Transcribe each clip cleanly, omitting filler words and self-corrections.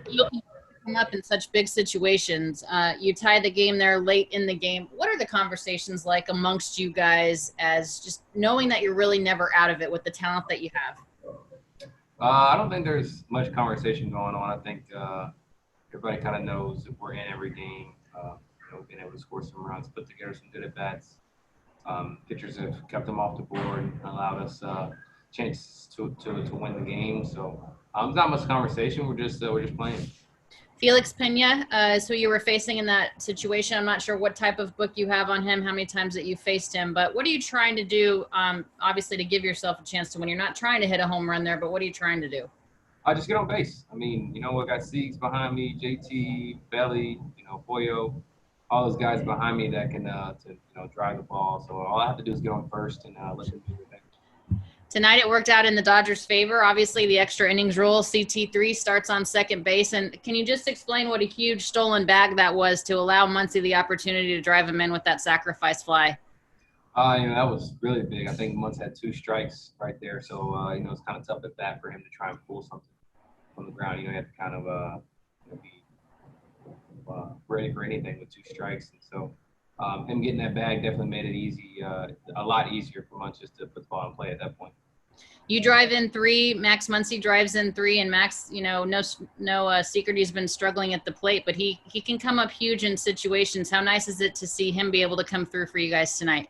You'll come up in such big situations. You tie the game there late in the game. What are the conversations like amongst you guys as just knowing that you're really never out of it with the talent that you have? I don't think there's much conversation going on. I think everybody kind of knows that we're in every game. Being able to score some runs, put together some good at bats. Pitchers have kept them off the board and allowed us chances to win the game. So not much conversation. We're just playing. Felix Pena is who you were facing in that situation. I'm not sure what type of book you have on him, how many times that you faced him, but what are you trying to do, obviously, to give yourself a chance to win? You're not trying to hit a home run there, but what are you trying to do? I just get on base. I mean, I got Siegs behind me, JT, Belly, Boyo, all those guys behind me that can drive the ball. So all I have to do is get on first and let them do their thing. Tonight it worked out in the Dodgers' favor. Obviously, the extra innings rule, CT3 starts on second base. And can you just explain what a huge stolen bag that was to allow Muncy the opportunity to drive him in with that sacrifice fly? That was really big. I think Muncy had 2 strikes right there. So, it's kind of tough at bat for him to try and pull something from the ground. He had to kind of be ready for anything with 2 strikes. And so him getting that bag definitely made it easy, a lot easier for Muncy just to put the ball in play at that point. You drive in 3, Max Muncy drives in 3, and Max, no secret he's been struggling at the plate, but he can come up huge in situations. How nice is it to see him be able to come through for you guys tonight?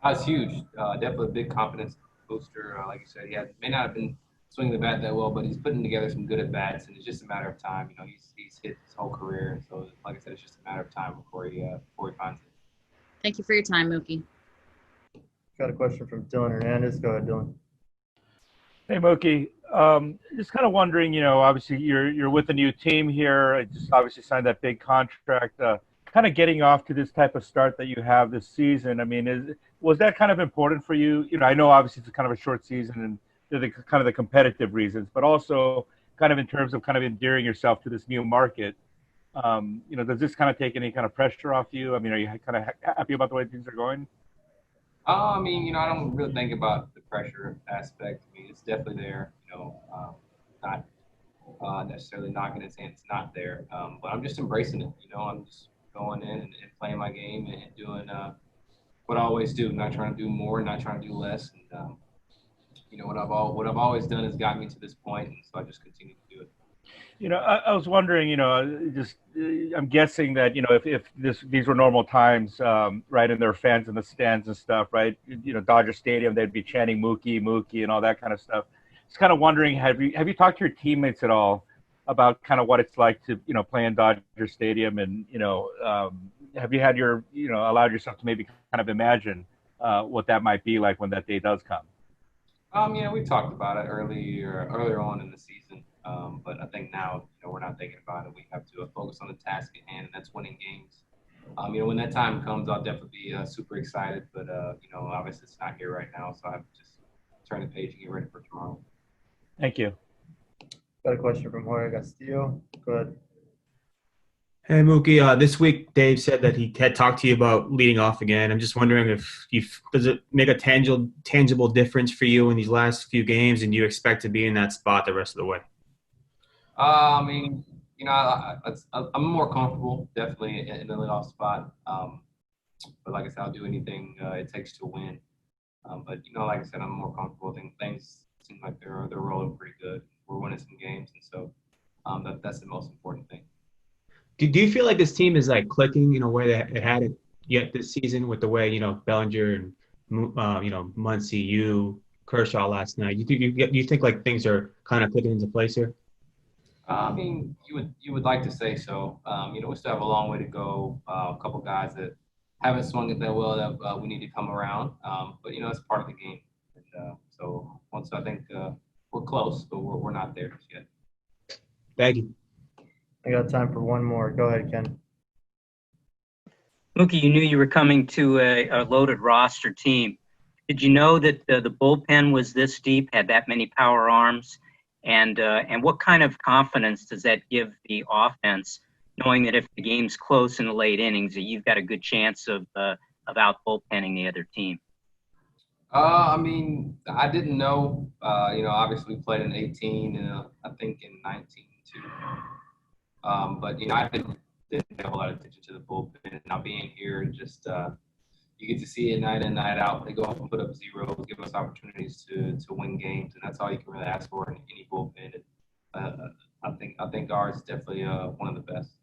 That's huge. Definitely a big confidence booster. Like you said, may not have been swinging the bat that well, but he's putting together some good at bats, and it's just a matter of time. He's hit his whole career, and so like I said, it's just a matter of time before he finds it. Thank you for your time, Mookie. Got a question from Dylan Hernandez. Go ahead, Dylan. Hey, Mookie. Just kind of wondering, obviously you're with a new team here. I just obviously signed that big contract. Kind of getting off to this type of start that you have this season. I mean, was that kind of important for you? I know obviously it's kind of a short season and kind of the competitive reasons, but also kind of in terms of kind of endearing yourself to this new market. Does this kind of take any kind of pressure off you? I mean, are you kind of happy about the way things are going? I don't really think about the pressure aspect. I mean, it's definitely there. Not necessarily knocking it saying it's not there, but I'm just embracing it. I'm just going in and playing my game and doing what I always do. Not trying to do more, not trying to do less. And what I've always done has got me to this point, and so I just continue to do it. I was wondering, I'm guessing that, if these were normal times, right, and there are fans in the stands and stuff, right, Dodger Stadium, they'd be chanting Mookie, Mookie, and all that kind of stuff. Just kind of wondering, have you talked to your teammates at all about kind of what it's like to, play in Dodger Stadium, and, have you had allowed yourself to maybe kind of imagine what that might be like when that day does come? We talked about it earlier on in the season. But I think now, we're not thinking about it. We have to focus on the task at hand, and that's winning games. When that time comes, I'll definitely be super excited. But, obviously it's not here right now, so I have to just turn the page and get ready for tomorrow. Thank you. Got a question from Jorge Castillo. Go ahead. Hey, Mookie. This week, Dave said that he had talked to you about leading off again. I'm just wondering does it make a tangible difference for you in these last few games, and do you expect to be in that spot the rest of the way? I'm more comfortable definitely in the leadoff spot. But like I said, I'll do anything it takes to win. But like I said, I'm more comfortable. I think things seem like they're rolling pretty good. We're winning some games, and so that's the most important thing. Do you feel like this team is like clicking in a way that it hadn't yet this season with the way Bellinger and Muncy, Kershaw last night? You think like things are kind of clicking into place here? You would like to say so. We still have a long way to go. A couple guys that haven't swung it that well that we need to come around. But it's part of the game. And so once I think we're close, but we're not there just yet. Thank you. I got time for one more. Go ahead, Ken. Mookie, you knew you were coming to a loaded roster team. Did you know that the bullpen was this deep, had that many power arms? And what kind of confidence does that give the offense, knowing that if the game's close in the late innings, that you've got a good chance of out bullpenning the other team? I didn't know. Obviously we played in 18 and I think in 19 too. But I didn't pay a whole lot of attention to the bullpen. Now being here, just you get to see it night in, night out. They go up and put up zeros, give us opportunities to win games, and that's all you can really ask for in any bullpen. I think ours is definitely one of the best.